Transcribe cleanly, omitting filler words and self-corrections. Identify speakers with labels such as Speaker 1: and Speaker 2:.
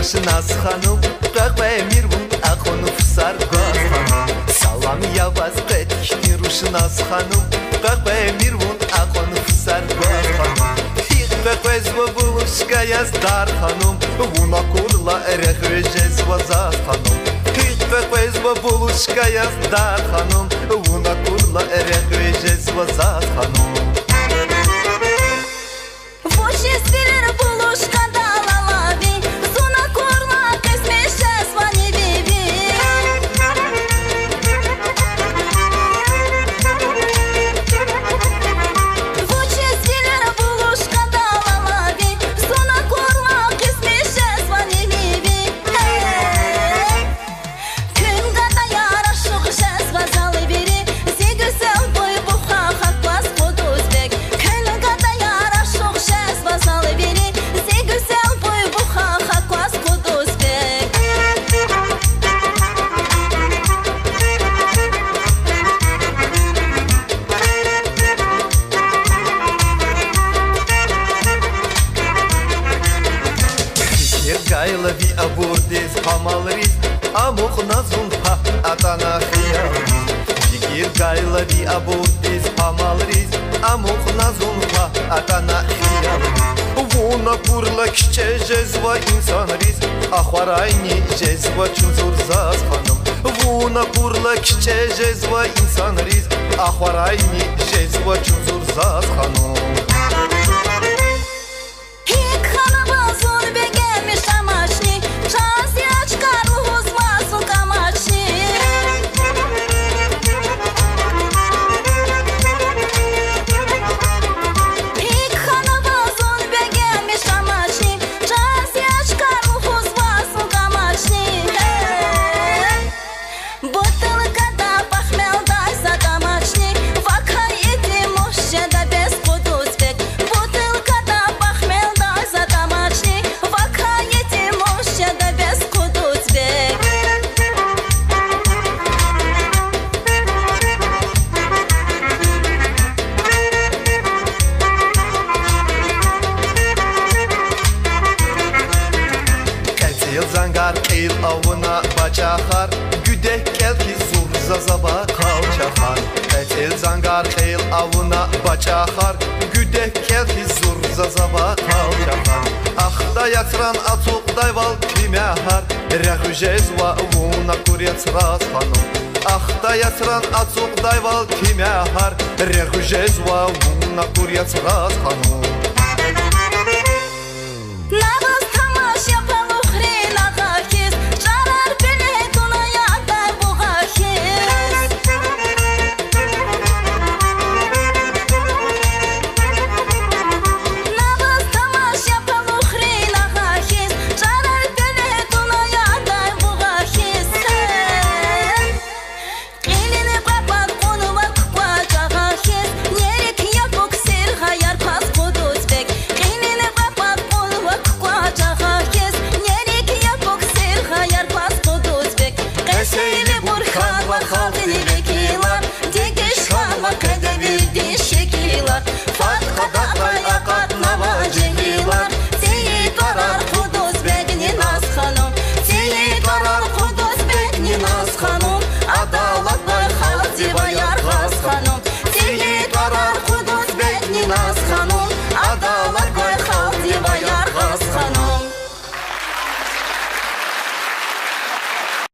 Speaker 1: Ruşnaz hanım Kahve mirvun akonu fısar gaz hanım Salam yavaz qetkishni Ruşnaz hanım Kahve mirvun akonu fısar gaz hanım Hiqqa buluşka yazdar hanım Vuna kurla erehvejez vazaz hanım Hiqqa buluşka yazdar hanım Vuna kurla erehvejez vazaz hanım Gaylavi aburdiz hamalriz Amuk nazun ha atana khiyal Digir gaylavi aburdiz hamalriz Amuk nazun ha atana khiyal Vuna kurla kiche jezva insanriz Akhwarayni jezva chunzur zaz hanım Vuna kurla kiche jezva insanriz Akhwarayni jezva chunzur zaz hanım Zangar qeyl avına bacaxar Güdek gel ki zur zazaba kalçaxar Qetil zangar qeyl avına bacaxar Güdek gel ki zur zazaba kalçaxar Axda yatıran atuq dayval kiməhar Rəxüjezva vuna kurец raz hanım Axda yatıran atuq dayval kiməhar Rəxüjezva vuna kurец raz hanım